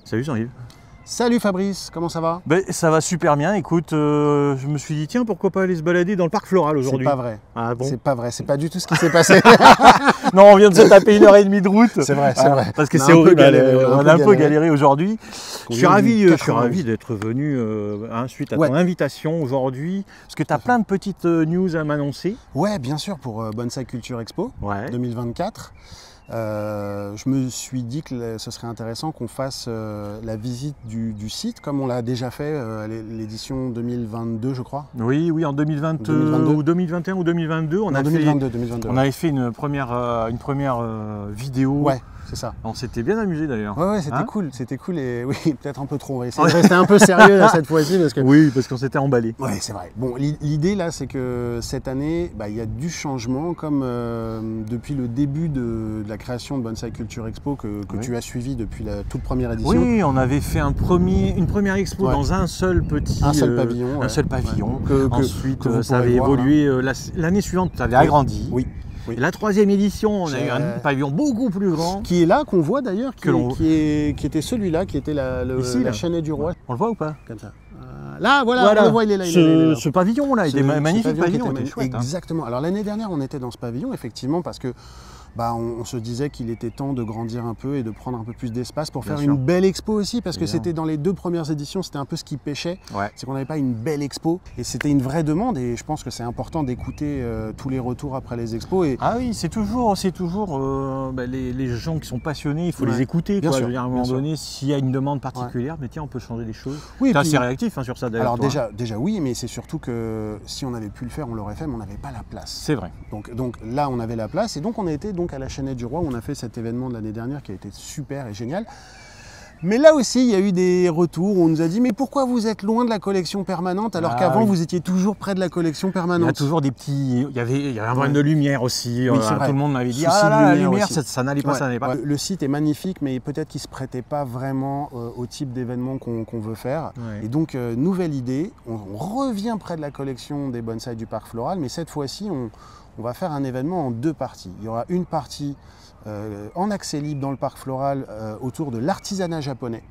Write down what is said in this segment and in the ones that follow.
Salut Jean-Yves. Salut Fabrice, comment ça va? Ben, ça va super bien, écoute, je me suis dit tiens pourquoi pas aller se balader dans le parc floral aujourd'hui. C'est pas vrai. Ah bon? C'est pas vrai, c'est pas du tout ce qui s'est passé. Non, on vient de se taper 1h30 de route. C'est vrai, c'est vrai. Parce que c'est horrible, on a un peu galéré aujourd'hui. Je suis ravi d'être venu suite à ton invitation aujourd'hui, parce que tu as plein de petites news à m'annoncer. Ouais, bien sûr, pour Bonsai Culture Expo 2024. Je me suis dit que ce serait intéressant qu'on fasse la visite du site comme on l'a déjà fait à l'édition 2022 je crois. Oui, en 2022 ou 2021 ou 2022 on avait fait une première vidéo. Ouais, c'est ça. On s'était bien amusé d'ailleurs. Ouais, c'était cool et oui, peut-être un peu trop. On va essayer de rester un peu sérieux là, cette fois-ci parce que... Oui, parce qu'on s'était emballé. Ouais, c'est vrai. Bon, l'idée là, c'est que cette année, il y a du changement comme depuis le début de la création de Bonsai Culture Expo que tu as suivi depuis la toute première édition. Oui, on avait fait une première expo dans un seul pavillon. Ensuite, ça avait évolué. L'année suivante, ça avait agrandi. Oui. Et la troisième édition, on a eu un pavillon beaucoup plus grand. Qui est là, qu'on voit d'ailleurs, qui était celui-là, qui était la Chaînée du Roi. On le voit ou pas? Comme ça. Là, voilà, on le voit, il est là. Ce pavillon-là, il était magnifique pavillon, il était chouette. Exactement. Alors l'année dernière, on était dans ce pavillon, effectivement, parce que on se disait qu'il était temps de grandir un peu et de prendre un peu plus d'espace pour faire une belle expo aussi, parce que c'était dans les deux premières éditions, c'était un peu ce qui pêchait, c'est qu'on n'avait pas une belle expo, et c'était une vraie demande, et je pense que c'est important d'écouter tous les retours après les expos. Ah oui, c'est toujours les gens qui sont passionnés, il faut les écouter. Bien sûr, à un moment donné, s'il y a une demande particulière, mais tiens, on peut changer les choses. Oui, tu es assez réactif sur ça d'ailleurs. Alors déjà oui, mais c'est surtout que si on avait pu le faire, on l'aurait fait, mais on n'avait pas la place. C'est vrai. Donc là, on avait la place, et donc on a été à la Chaînée du Roi, où on a fait cet événement de l'année dernière qui a été super et génial. Mais là aussi, il y a eu des retours où on nous a dit « Mais pourquoi vous êtes loin de la collection permanente alors qu'avant vous étiez toujours près de la collection permanente ?» Il y a toujours des petits... Il y avait un problème de lumière aussi. Oui, tout le monde m'avait dit « Ah là, la lumière, ça n'allait pas, ça n'allait pas. » Le site est magnifique, mais peut-être qu'il ne se prêtait pas vraiment au type d'événement qu'on veut faire. Et donc, nouvelle idée, on revient près de la collection des bonsaïs du Parc Floral, mais cette fois-ci, on va faire un événement en deux parties. Il y aura une partie en accès libre dans le parc floral autour de l'artisanat japonais.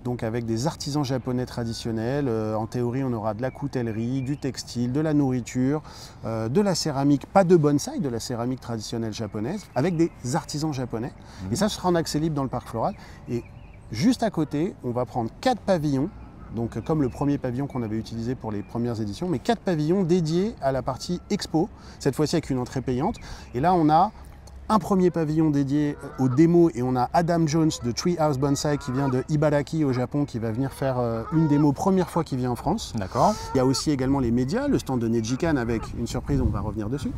Donc avec des artisans japonais traditionnels. En théorie, on aura de la coutellerie, du textile, de la nourriture, de la céramique, pas de bonsaï, de la céramique traditionnelle japonaise, avec des artisans japonais. Et ça sera en accès libre dans le parc floral. Et juste à côté, on va prendre 4 pavillons. Donc comme le premier pavillon qu'on avait utilisé pour les premières éditions, mais 4 pavillons dédiés à la partie expo, cette fois-ci avec une entrée payante. Et là, on a un premier pavillon dédié aux démos, et on a Adam Jones de Treehouse Bonsai qui vient de Ibaraki au Japon, qui va venir faire une démo première fois qu'il vient en France. D'accord. Il y a aussi également les médias, le stand de Nejikan avec une surprise, on va revenir dessus.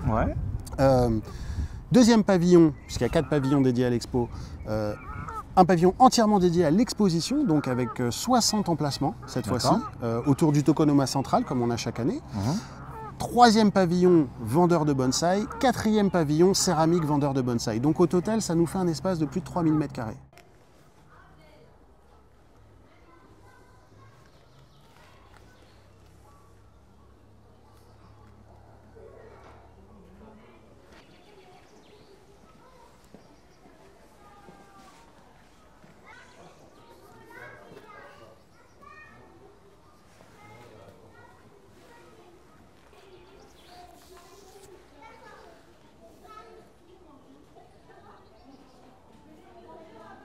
Deuxième pavillon, puisqu'il y a 4 pavillons dédiés à l'expo, un pavillon entièrement dédié à l'exposition, donc avec 60 emplacements cette fois-ci, autour du Tokonoma central comme on a chaque année. Troisième pavillon, vendeur de bonsaï. Quatrième pavillon, céramique, vendeur de bonsaï. Donc au total, ça nous fait un espace de plus de 3000 m².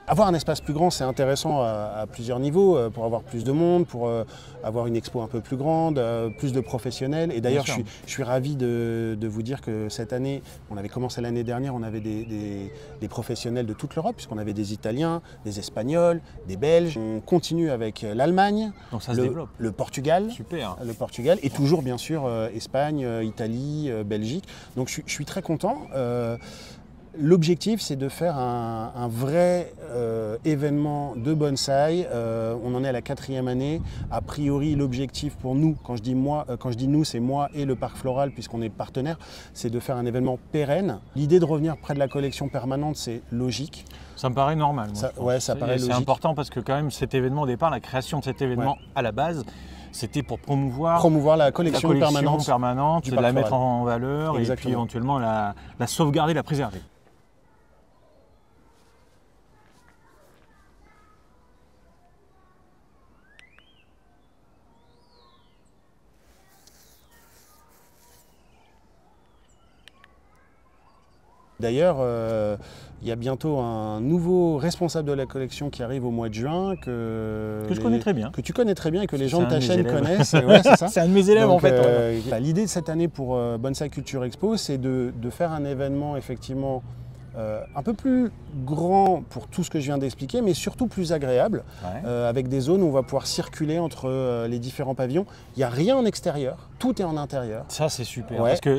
Avoir un espace plus grand, c'est intéressant à plusieurs niveaux, pour avoir plus de monde, pour avoir une expo un peu plus grande, plus de professionnels. Et d'ailleurs, je suis ravi de vous dire que cette année, on avait commencé l'année dernière, on avait des professionnels de toute l'Europe, puisqu'on avait des Italiens, des Espagnols, des Belges. On continue avec l'Allemagne, le Portugal, le Portugal, et toujours bien sûr Espagne, Italie, Belgique. Donc je suis très content. L'objectif, c'est de faire un vrai événement de bonsaï. On en est à la 4e année. A priori, l'objectif pour nous, quand je dis nous, c'est moi et le Parc Floral, puisqu'on est partenaire, c'est de faire un événement pérenne. L'idée de revenir près de la collection permanente, c'est logique. Ça me paraît normal. Ça paraît logique. C'est important parce que quand même, cet événement au départ, la création de cet événement à la base, c'était pour promouvoir la collection permanente, la mettre en valeur et puis éventuellement la sauvegarder, la préserver. D'ailleurs, il y a bientôt un nouveau responsable de la collection qui arrive au mois de juin que je connais très bien. Que tu connais très bien et que les gens de ta chaîne connaissent. Ouais, c'est ça. C'est un de mes élèves. Donc, en fait. L'idée de cette année pour Bonsai Culture Expo, c'est de faire un événement effectivement un peu plus grand pour tout ce que je viens d'expliquer, mais surtout plus agréable, avec des zones où on va pouvoir circuler entre les différents pavillons. Il n'y a rien en extérieur, tout est en intérieur. Ça c'est super, parce que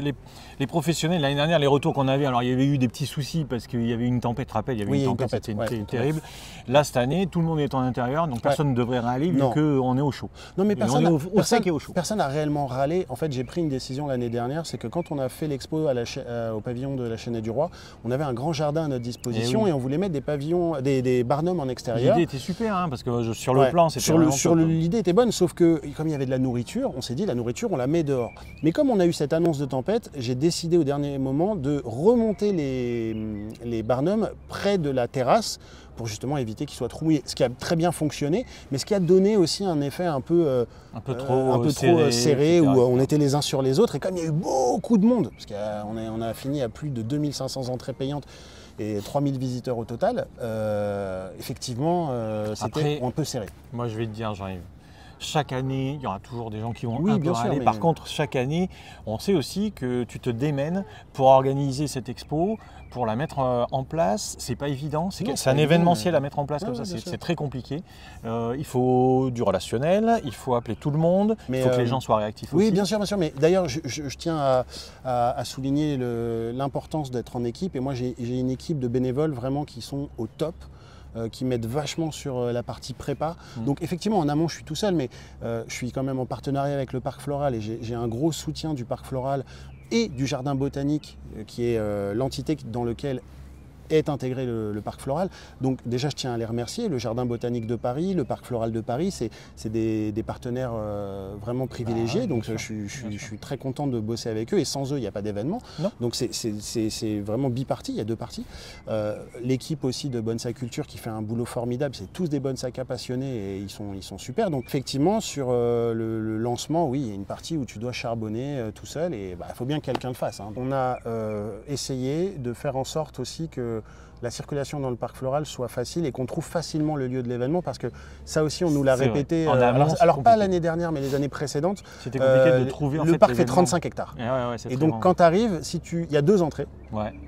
les professionnels, l'année dernière, les retours qu'on avait, alors il y avait eu des petits soucis parce qu'il y avait une tempête, rappel, il y avait une tempête, c'était terrible. Là cette année, tout le monde est en intérieur, donc personne ne devrait râler vu qu'on est au chaud. Non mais personne n'a réellement râlé. En fait, j'ai pris une décision l'année dernière, c'est que quand on a fait l'expo au pavillon de la Chênaie du Roi, on avait un grand jardin à notre disposition et on voulait mettre des pavillons, des barnums en extérieur. L'idée était super, hein, parce que sur le plan, c'était l'idée était bonne, sauf que comme il y avait de la nourriture, on s'est dit la nourriture, on la met dehors. Mais comme on a eu cette annonce de tempête, j'ai décidé au dernier moment de remonter les barnums près de la terrasse pour justement éviter qu'ils soient trop mouillés. Ce qui a très bien fonctionné, mais ce qui a donné aussi un effet un peu trop serré où on était les uns sur les autres. Et comme il y a eu beaucoup de monde, parce qu'on a fini à plus de 2500 entrées payantes, et 3000 visiteurs au total, effectivement, c'était un peu serré. Moi, je vais te dire, Jean-Yves, chaque année, il y aura toujours des gens qui vont bien sûr, aller. Par contre, chaque année, on sait aussi que tu te démènes pour organiser cette expo, pour la mettre en place. C'est pas évident. C'est un événementiel à mettre en place comme ça. C'est très compliqué. Il faut du relationnel, il faut appeler tout le monde, il faut que les gens soient réactifs aussi. Oui, bien sûr. Mais d'ailleurs, je tiens à souligner l'importance d'être en équipe. Et moi, j'ai une équipe de bénévoles vraiment qui sont au top, qui m'aident vachement sur la partie prépa. Donc effectivement, en amont, je suis tout seul, mais je suis quand même en partenariat avec le Parc Floral et j'ai un gros soutien du Parc Floral et du Jardin Botanique, qui est l'entité dans laquelle est intégré le Parc Floral. Donc déjà, je tiens à les remercier. Le Jardin Botanique de Paris, le Parc Floral de Paris, c'est des partenaires vraiment privilégiés. Donc je suis très content de bosser avec eux. Et sans eux, il n'y a pas d'événement. Donc c'est vraiment biparti, il y a deux parties. L'équipe aussi de Bonsai Culture qui fait un boulot formidable. C'est tous des bonsaikas passionnés et ils sont super. Donc effectivement, sur le lancement, oui, il y a une partie où tu dois charbonner tout seul et il faut bien que quelqu'un le fasse. On a essayé de faire en sorte aussi que la circulation dans le Parc Floral soit facile et qu'on trouve facilement le lieu de l'événement, parce que ça aussi on nous l'a répété, alors pas l'année dernière mais les années précédentes. C'était compliqué de trouver le parc fait 35 hectares. Et donc quand tu arrives, il y a 2 entrées.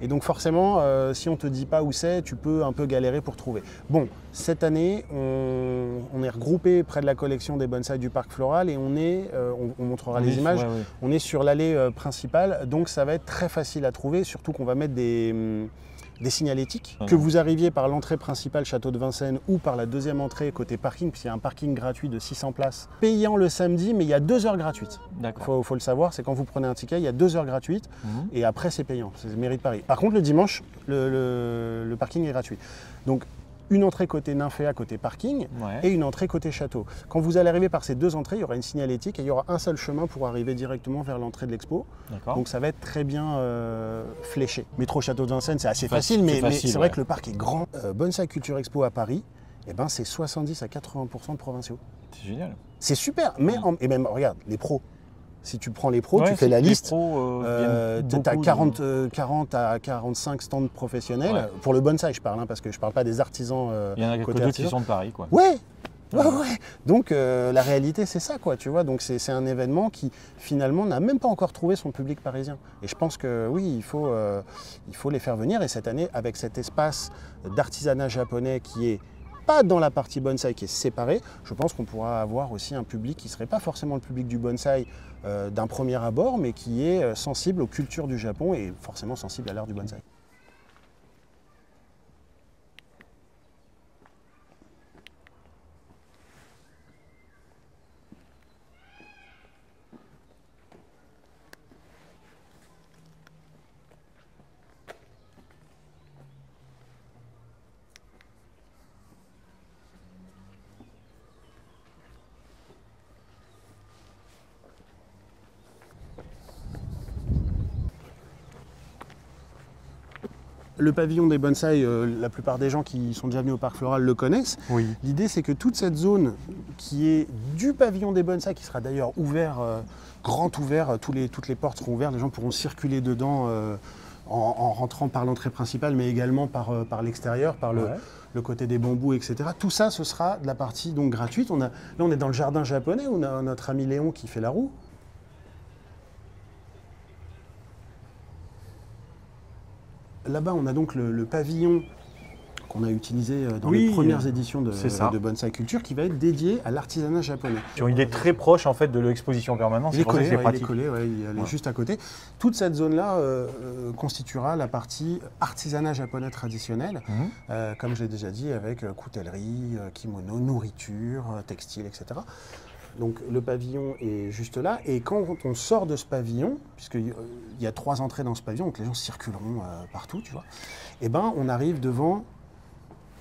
Et donc forcément, si on te dit pas où c'est, tu peux un peu galérer pour trouver. Bon, cette année, on est regroupé près de la collection des bonsaïs du Parc Floral et on montrera les images. On est sur l'allée principale, donc ça va être très facile à trouver, surtout qu'on va mettre des signalétiques. Que vous arriviez par l'entrée principale Château de Vincennes ou par la deuxième entrée côté parking, puisqu'il y a un parking gratuit de 600 places, payant le samedi, mais il y a 2 heures gratuites. Faut le savoir, c'est quand vous prenez un ticket, il y a 2 heures gratuites et après c'est payant, c'est mairie de Paris. Par contre, le dimanche, le parking est gratuit. Donc, une entrée côté Nymphéa, côté parking, et une entrée côté château. Quand vous allez arriver par ces 2 entrées, il y aura une signalétique et il y aura un seul chemin pour arriver directement vers l'entrée de l'expo. Donc ça va être très bien fléché. Métro Château de Vincennes, c'est assez facile, mais c'est vrai que le parc est grand. Bonsai Culture Expo à Paris, c'est 70 à 80% de provinciaux. C'est génial. C'est super, et même, regarde, les pros. Si tu prends les pros, tu fais la liste, tu as 40 à 45 stands professionnels. Pour le bonsaï, je parle, parce que je ne parle pas des artisans. Il y en a que 2 qui sont de Paris, quoi. Ouais. Donc la réalité, c'est ça, quoi, tu vois. Donc c'est un événement qui, finalement, n'a même pas encore trouvé son public parisien. Et je pense que, oui, il faut les faire venir. Et cette année, avec cet espace d'artisanat japonais qui est pas dans la partie bonsaï qui est séparée, je pense qu'on pourra avoir aussi un public qui ne serait pas forcément le public du bonsaï d'un premier abord, mais qui est sensible aux cultures du Japon et forcément sensible à l'art du bonsaï. Le pavillon des bonsaïs, la plupart des gens qui sont déjà venus au Parc Floral le connaissent. L'idée, c'est que toute cette zone qui est du pavillon des bonsaïs, qui sera d'ailleurs ouvert, grand ouvert, toutes les portes seront ouvertes, les gens pourront circuler dedans en rentrant par l'entrée principale, mais également par l'extérieur, par le côté des bambous, etc. Tout ça, ce sera de la partie donc gratuite. Là, on est dans le jardin japonais, on a notre ami Léon qui fait la roue. Là-bas, on a donc le pavillon qu'on a utilisé dans les premières éditions de Bonsai Culture, qui va être dédié à l'artisanat japonais. Il est très proche en fait de l'exposition permanente. Il est collé, il est juste à côté. Toute cette zone-là constituera la partie artisanat japonais traditionnel, comme je l'ai déjà dit, avec coutellerie, kimono, nourriture, textile, etc. Donc le pavillon est juste là, et quand on sort de ce pavillon, puisqu'il y a 3 entrées dans ce pavillon, donc les gens circuleront partout, tu vois, et ben on arrive devant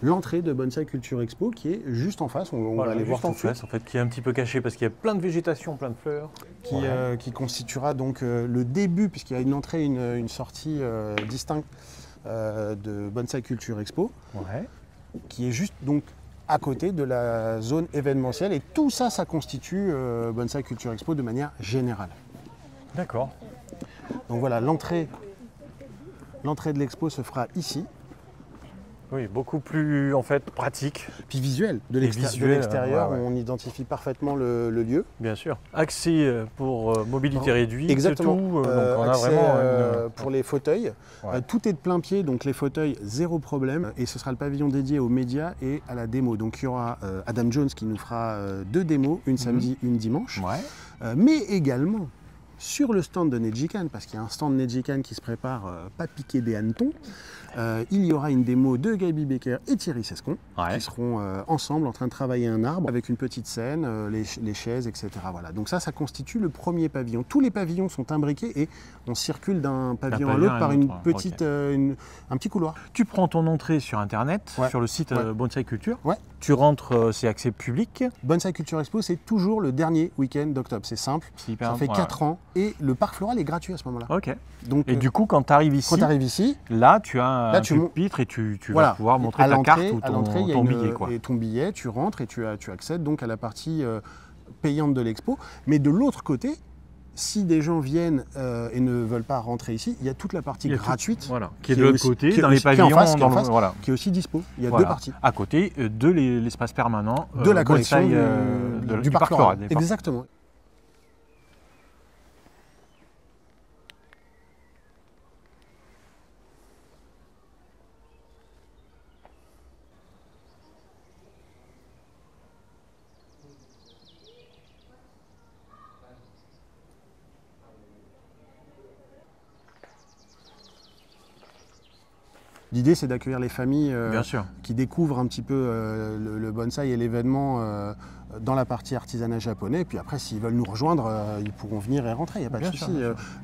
l'entrée de Bonsai Culture Expo qui est juste en face, on va aller voir tout de suite. En fait, qui est un petit peu caché parce qu'il y a plein de végétation, plein de fleurs. Qui constituera donc le début, puisqu'il y a une entrée et une sortie distincte de Bonsai Culture Expo, qui est juste donc à côté de la zone événementielle, et tout ça, ça constitue Bonsai Culture Expo de manière générale. D'accord. Donc voilà, l'entrée de l'expo se fera ici. Oui, beaucoup plus en fait pratique. Puis visuel. De l'extérieur, on identifie parfaitement le lieu. Bien sûr. Accès pour mobilité réduite. Exactement. Tout, donc on a vraiment pour les fauteuils. Tout est de plein pied, donc les fauteuils, zéro problème. Et ce sera le pavillon dédié aux médias et à la démo. Donc il y aura Adam Jones qui nous fera 2 démos, une samedi, une dimanche. Mais également sur le stand de Nejikan, parce qu'il y a un stand Nejikan qui se prépare, pas piqué des hannetons, il y aura une démo de Gaby Becker et Thierry Sescon, qui seront ensemble en train de travailler un arbre avec une petite scène, les chaises, etc. Voilà. Donc ça constitue le premier pavillon. Tous les pavillons sont imbriqués et on circule d'un pavillon à l'autre par une petite, un petit couloir. Tu prends ton entrée sur Internet, sur le site Bonsai Culture. Tu rentres, c'est accès public. Bonsai Culture Expo, c'est toujours le dernier week-end d'octobre. C'est simple, ça fait 4 ans et le parc floral est gratuit à ce moment-là. Donc, et du coup, quand tu arrives ici, là, tu as un pupitre et tu vas pouvoir montrer ta carte ou ton billet. Et ton billet, tu rentres et tu accèdes donc à la partie payante de l'expo. Mais de l'autre côté, si des gens viennent et ne veulent pas rentrer ici, il y a toute la partie gratuite qui est de l'autre côté, dans les pavillons, qui est aussi dispo. Il y a 2 parties. À côté de l'espace permanent de la collection du parc floral. Exactement. L'idée, c'est d'accueillir les familles qui découvrent un petit peu le bonsaï et l'événement dans la partie artisanat japonais. Et puis après, s'ils veulent nous rejoindre, ils pourront venir et rentrer, il n'y a pas de souci.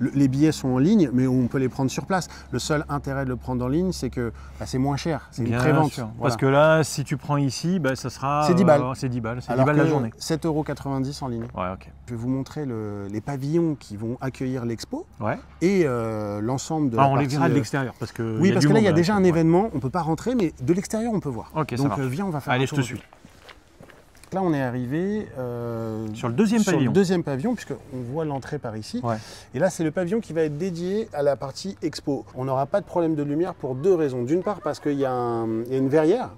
Les billets sont en ligne, mais on peut les prendre sur place. Le seul intérêt de le prendre en ligne, c'est que c'est moins cher, c'est une prévente. Voilà. Parce que là, si tu prends ici, ça sera... C'est 10 balles. C'est 10 balles la journée. 7,90 € en ligne. Je vais vous montrer les pavillons qui vont accueillir l'expo et l'ensemble de la partie... On les verra de l'extérieur. Parce que parce que là, il y a déjà un événement, on ne peut pas rentrer, mais de l'extérieur, on peut voir. Donc viens, on va faire un tour. Allez, je te suis. Là, on est arrivé sur le deuxième pavillon. Puisqu'on voit l'entrée par ici. Et là, c'est le pavillon qui va être dédié à la partie expo. On n'aura pas de problème de lumière pour 2 raisons. D'une part, parce qu'il y a une verrière.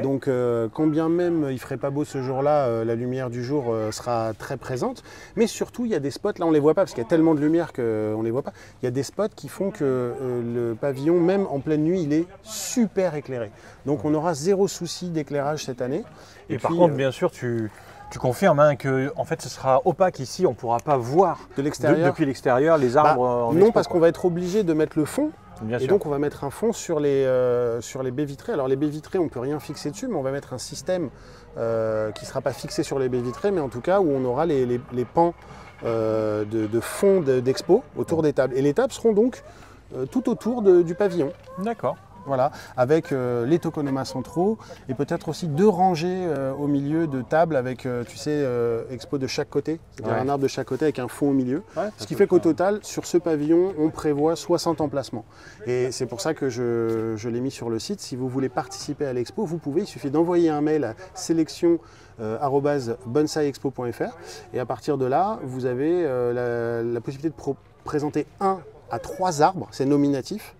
Donc, quand bien même il ne ferait pas beau ce jour-là, la lumière du jour sera très présente. Mais surtout, il y a des spots, là on ne les voit pas parce qu'il y a tellement de lumière qu'on ne les voit pas. Il y a des spots qui font que le pavillon, même en pleine nuit, il est super éclairé. Donc on aura 0 souci d'éclairage cette année. Et par contre, bien sûr, tu confirmes que en fait, ce sera opaque ici, on ne pourra pas voir depuis l'extérieur les arbres. Non, parce qu'on va être obligé de mettre le fond. Et donc on va mettre un fond sur les baies vitrées. Alors les baies vitrées, on ne peut rien fixer dessus, mais on va mettre un système qui ne sera pas fixé sur les baies vitrées, mais en tout cas où on aura les pans de fond d'expo autour des tables. Et les tables seront donc tout autour du pavillon. D'accord. Voilà, avec les tokonomas centraux et peut-être aussi 2 rangées au milieu de tables avec, tu sais, expo de chaque côté, c'est-à-dire un arbre de chaque côté avec un fond au milieu. Ce qui fait qu'au total, sur ce pavillon, on prévoit 60 emplacements. Et c'est pour ça que je l'ai mis sur le site. Si vous voulez participer à l'expo, vous pouvez, il suffit d'envoyer un mail à sélection@bonsaiexpo.fr et à partir de là, vous avez la possibilité de présenter un à 3 arbres, c'est nominatif.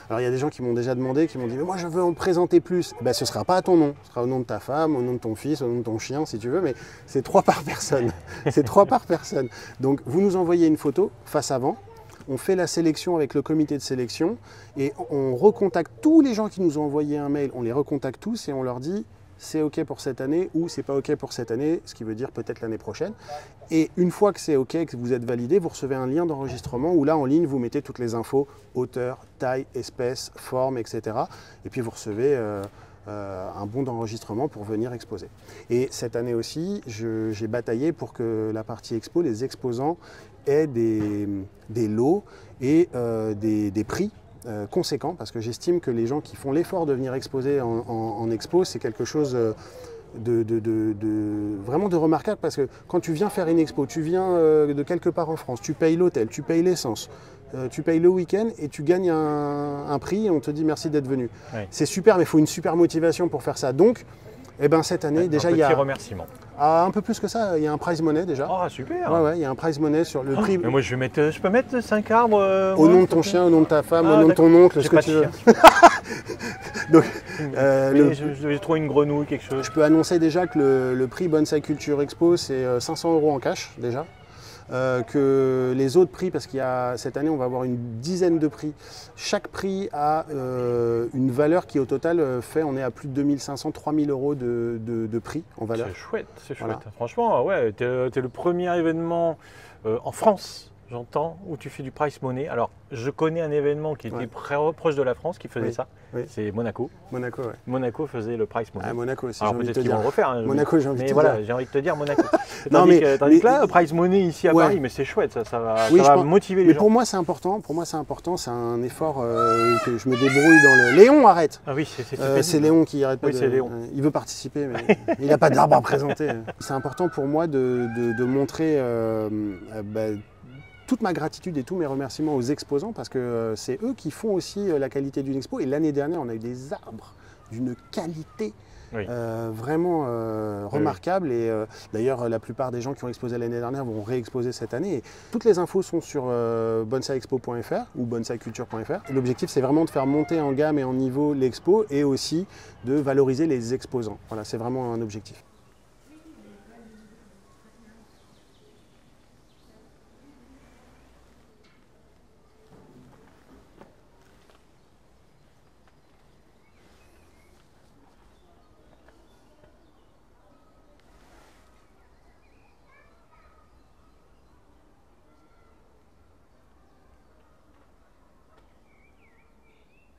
Alors il y a des gens qui m'ont déjà demandé, qui m'ont dit mais moi je veux en présenter plus. Ben, ce ne sera pas à ton nom, ce sera au nom de ta femme, au nom de ton fils, au nom de ton chien si tu veux, mais c'est 3 par personne. C'est 3 par personne. Donc vous nous envoyez une photo face avant, on fait la sélection avec le comité de sélection et on recontacte tous les gens qui nous ont envoyé un mail, on les recontacte tous et on leur dit c'est OK pour cette année ou c'est pas OK pour cette année, ce qui veut dire peut-être l'année prochaine. Et une fois que c'est OK, que vous êtes validé, vous recevez un lien d'enregistrement où là en ligne vous mettez toutes les infos, hauteur, taille, espèce, forme, etc. Et puis vous recevez un bon d'enregistrement pour venir exposer. Et cette année aussi, j'ai bataillé pour que la partie expo, les exposants aient des lots et des prix conséquents, parce que j'estime que les gens qui font l'effort de venir exposer en expo, c'est quelque chose vraiment de remarquable, parce que quand tu viens faire une expo, tu viens de quelque part en France, tu payes l'hôtel, tu payes l'essence, tu payes le week-end et tu gagnes un prix et on te dit merci d'être venu. Oui. C'est super, mais il faut une super motivation pour faire ça. Donc, eh ben, cette année, déjà, il y a... remerciement. Un peu plus que ça, il y a un prize money déjà. Ah, super. Ouais, il y a un prize money sur le prix. Mais moi, je peux mettre 5 arbres au nom de ton chien, au nom de ta femme, au nom de ton oncle, ce que tu veux. Donc, j'ai trouvé une grenouille, quelque chose. Je peux annoncer déjà que le prix Bonsai Culture Expo, c'est 500 € en cash déjà. Que les autres prix, parce qu'il y a cette année on va avoir une dizaine de prix, chaque prix a une valeur qui au total fait, on est à plus de 2500-3000 € de prix en valeur. C'est chouette, voilà. Franchement, ouais, t'es le premier événement en France, j'entends, où tu fais du prize money. Alors, je connais un événement qui était proche de la France qui faisait ça. Oui. C'est Monaco. Monaco, ouais. Monaco faisait le prize money. Ah, Monaco aussi. Alors peut-être qu'ils vont le refaire. Hein, Monaco, j'ai envie de te dire. Mais voilà, j'ai envie de te dire Monaco. Tandis que là, prize money ici à Paris, mais c'est chouette, ça va motiver les gens. Mais pour moi, c'est important. C'est un effort que je me débrouille dans le. Léon, arrête. Ah oui, c'est Léon qui arrête pas. Oui, c'est Léon. Il veut participer, mais il n'a pas d'arbre à présenter. C'est important pour moi de montrer. Toute ma gratitude et tous mes remerciements aux exposants, parce que c'est eux qui font aussi la qualité d'une expo. Et l'année dernière, on a eu des arbres d'une qualité vraiment remarquable. Et d'ailleurs, la plupart des gens qui ont exposé l'année dernière vont réexposer cette année. Et toutes les infos sont sur bonsaiexpo.fr ou bonsaiculture.fr. L'objectif, c'est vraiment de faire monter en gamme et en niveau l'expo et aussi de valoriser les exposants. Voilà, c'est vraiment un objectif.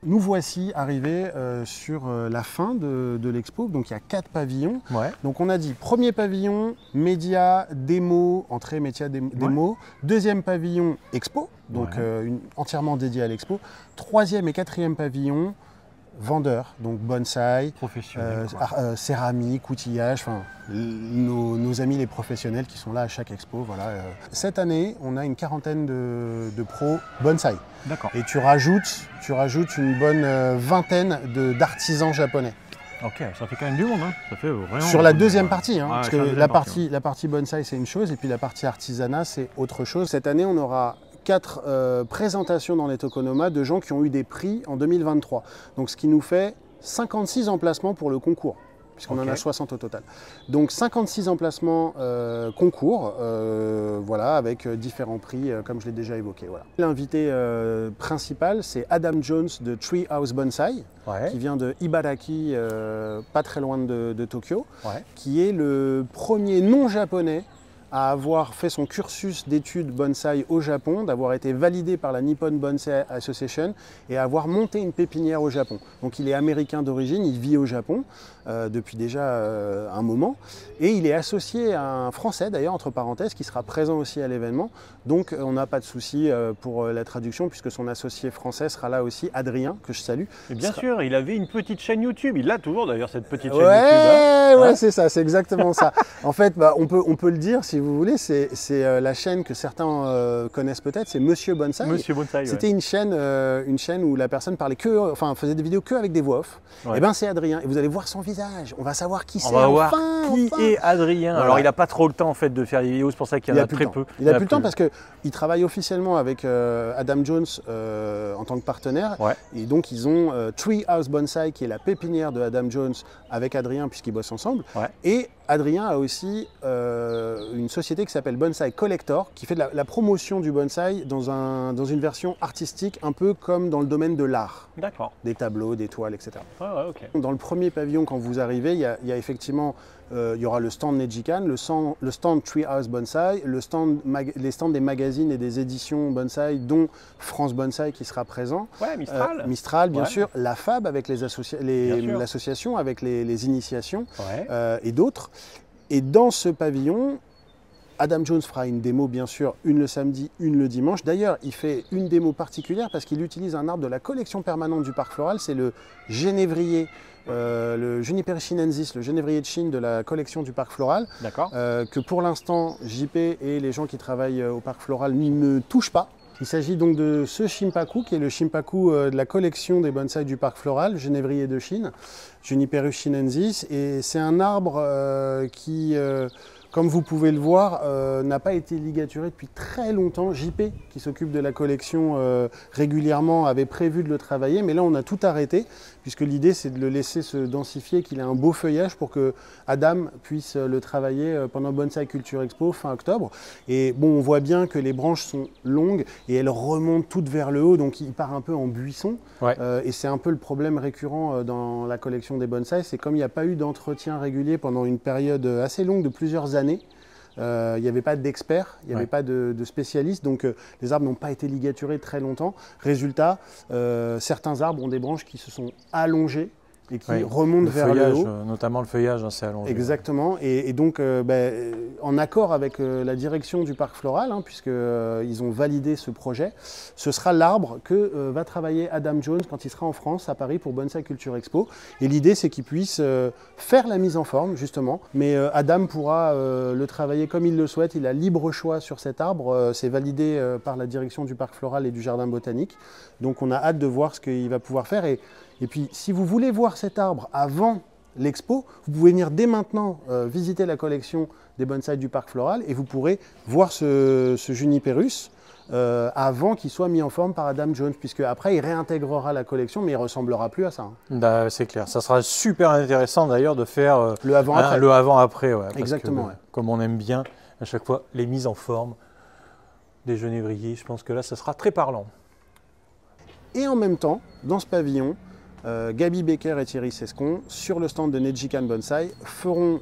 Nous voici arrivés sur la fin de l'expo. Donc il y a 4 pavillons. Ouais. Donc on a dit premier pavillon, médias, démo, entrée, médias, démo. Deuxième pavillon, expo, donc entièrement dédié à l'expo. Troisième et quatrième pavillon, vendeurs, donc bonsaï, céramique, outillage, enfin nos amis les professionnels qui sont là à chaque expo. Voilà. Cette année, on a une quarantaine de pros bonsaï. D'accord. Et tu rajoutes une bonne vingtaine d'artisans japonais. Ok, ça fait quand même du monde, hein. Ça fait vraiment sur la deuxième partie, hein, parce que la partie bonsaï c'est une chose et puis la partie artisanat c'est autre chose. Cette année, on aura 4 présentations dans les tokonoma de gens qui ont eu des prix en 2023. Donc ce qui nous fait 56 emplacements pour le concours, puisqu'on en a 60 au total. Donc 56 emplacements concours, voilà, avec différents prix, comme je l'ai déjà évoqué. Voilà. L'invité principal, c'est Adam Jones de Treehouse Bonsai, qui vient de Ibaraki, pas très loin de Tokyo, qui est le premier non-japonais à avoir fait son cursus d'études bonsaï au Japon, d'avoir été validé par la Nippon Bonsai Association et avoir monté une pépinière au Japon. Donc il est américain d'origine, il vit au Japon depuis déjà un moment et il est associé à un Français d'ailleurs, entre parenthèses, qui sera présent aussi à l'événement. Donc on n'a pas de souci pour la traduction puisque son associé français sera là aussi, Adrien, que je salue. Et bien sûr, il avait une petite chaîne YouTube, il l'a toujours d'ailleurs cette petite chaîne YouTube. Ouais, c'est ça, c'est exactement ça. En fait, on peut le dire, si si vous voulez, c'est la chaîne que certains connaissent peut-être, c'est Monsieur Bonsaï. Monsieur Bonsaï, C'était une chaîne où la personne parlait faisait des vidéos que avec des voix off. Et ben c'est Adrien. Et vous allez voir son visage. On va savoir qui c'est. On va voir qui est Adrien. Voilà. Alors il n'a pas trop le temps en fait de faire des vidéos, c'est pour ça qu'il y en a très peu. Il a plus le temps parce qu'il travaille officiellement avec Adam Jones en tant que partenaire. Ouais. Et donc ils ont Treehouse Bonsai qui est la pépinière de Adam Jones avec Adrien puisqu'ils bossent ensemble. Ouais. Et Adrien a aussi une société qui s'appelle Bonsai Collector qui fait de la promotion du bonsai dans une version artistique un peu comme dans le domaine de l'art. D'accord. Des tableaux, des toiles, etc. Ouais, okay. Dans le premier pavillon, quand vous arrivez, il y a effectivement il y aura le stand Nejikan, le stand Treehouse Bonsai, les stands des magazines et des éditions bonsai, dont France Bonsai qui sera présent. Ouais, Mistral. Mistral, bien sûr. La FAB avec l'association, avec les initiations et d'autres. Et dans ce pavillon, Adam Jones fera une démo, bien sûr, une le samedi, une le dimanche. D'ailleurs, il fait une démo particulière parce qu'il utilise un arbre de la collection permanente du Parc Floral, c'est le genévrier, le Juniper chinensis, le genévrier de Chine de la collection du Parc Floral, que pour l'instant, JP et les gens qui travaillent au Parc Floral ne touchent pas. Il s'agit donc de ce Shimpaku, qui est le Shimpaku de la collection des bonsaïs du Parc Floral, genévrier de Chine, Juniperus chinensis. Et c'est un arbre qui, comme vous pouvez le voir, n'a pas été ligaturé depuis très longtemps. JP, qui s'occupe de la collection régulièrement, avait prévu de le travailler, mais là on a tout arrêté, puisque l'idée c'est de le laisser se densifier, qu'il ait un beau feuillage pour que Adam puisse le travailler pendant Bonsai Culture Expo fin octobre. Et bon, on voit bien que les branches sont longues et elles remontent toutes vers le haut, donc il part un peu en buisson. Ouais. Et c'est un peu le problème récurrent dans la collection des bonsaïs, c'est comme il n'y a pas eu d'entretien régulier pendant une période assez longue de plusieurs années, il n'y avait pas d'experts, il n'y avait pas de spécialistes, donc les arbres n'ont pas été ligaturés très longtemps. Résultat, certains arbres ont des branches qui se sont allongées et qui remontent vers le haut. Notamment le feuillage, hein, c'est allongé. Exactement, et donc en accord avec la direction du Parc Floral, hein, puisqu'ils ont validé ce projet, ce sera l'arbre que va travailler Adam Jones quand il sera en France, à Paris, pour Bonsai Culture Expo. Et l'idée, c'est qu'il puisse faire la mise en forme, justement, mais Adam pourra le travailler comme il le souhaite. Il a libre choix sur cet arbre, c'est validé par la direction du Parc Floral et du Jardin Botanique. Donc on a hâte de voir ce qu'il va pouvoir faire. Et puis, si vous voulez voir cet arbre avant l'expo, vous pouvez venir dès maintenant visiter la collection des bonsaïs du Parc Floral et vous pourrez voir ce Juniperus avant qu'il soit mis en forme par Adam Jones, puisque après il réintégrera la collection, mais il ne ressemblera plus à ça. Bah, c'est clair, ça sera super intéressant d'ailleurs de faire le avant-après. Le avant-après, Exactement. Comme on aime bien à chaque fois les mises en forme des genévriers, je pense que là, ça sera très parlant. Et en même temps, dans ce pavillon, Gabi Becker et Thierry Sescon, sur le stand de Nejikan Bonsai, feront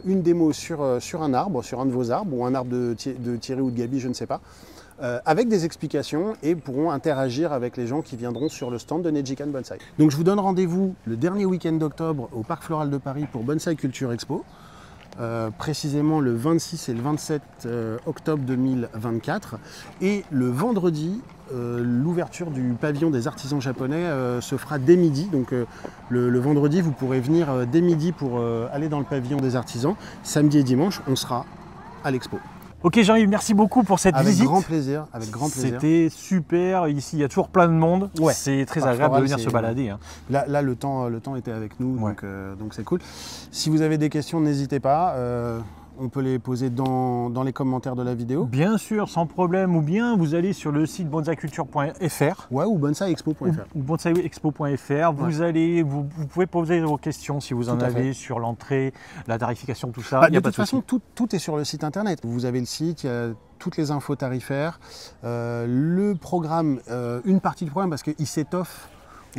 une démo sur un arbre, sur un de vos arbres, ou un arbre de Thierry ou de Gabi, je ne sais pas, avec des explications et pourront interagir avec les gens qui viendront sur le stand de Nejikan Bonsai. Donc je vous donne rendez-vous le dernier week-end d'octobre au Parc Floral de Paris pour Bonsai Culture Expo. Précisément le 26 et le 27 octobre 2024. Et le vendredi, l'ouverture du pavillon des artisans japonais se fera dès midi. Donc le vendredi, vous pourrez venir dès midi pour aller dans le pavillon des artisans. Samedi et dimanche, on sera à l'expo. Ok Jean-Yves, merci beaucoup pour cette visite. Avec grand plaisir. C'était super. Ici, il y a toujours plein de monde. Ouais. C'est très agréable de venir se balader. Hein. Là, le temps était avec nous, donc c'est cool. Si vous avez des questions, n'hésitez pas. On peut les poser dans les commentaires de la vidéo. Bien sûr, sans problème. Ou bien vous allez sur le site bonsaiculture.fr. Ouais, ou bonsaiexpo.fr. Ou bonsaiexpo.fr. Vous pouvez poser vos questions si vous en avez sur l'entrée, la tarification, tout ça. De toute façon, tout est sur le site internet. Vous avez le site, il y a toutes les infos tarifaires, le programme, une partie du programme parce qu'il s'étoffe.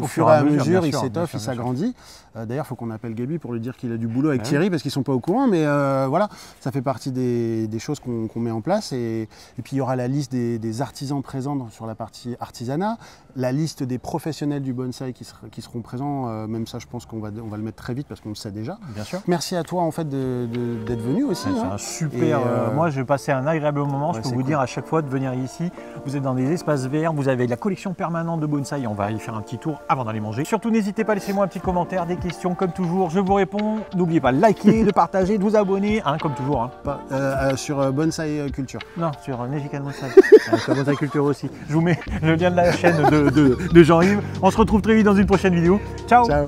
Au fur et à mesure, il s'étoffe, il s'agrandit. D'ailleurs, il faut qu'on appelle Gabi pour lui dire qu'il a du boulot avec Thierry parce qu'ils ne sont pas au courant. Mais voilà, ça fait partie des choses qu'on met en place. Et puis, il y aura la liste des artisans présents sur la partie artisanat, la liste des professionnels du bonsaï qui seront présents. Même ça, je pense qu'on va le mettre très vite parce qu'on le sait déjà. Bien sûr. Merci à toi en fait d'être venu aussi. C'est un super. Moi, j'ai passé un agréable moment. Je peux vous dire à chaque fois de venir ici. Vous êtes dans des espaces verts. Vous avez la collection permanente de bonsaï. On va y faire un petit tour avant d'aller manger. Surtout, n'hésitez pas à laisser moi un petit commentaire, des questions, comme toujours, je vous réponds. N'oubliez pas de liker, de partager, de vous abonner, hein, comme toujours. Hein. Sur Bonsai Culture. Non, sur Nejikan Bonsai. Sur Bonsai Culture aussi. Je vous mets le lien de la chaîne de Jean-Yves. On se retrouve très vite dans une prochaine vidéo. Ciao. Ciao.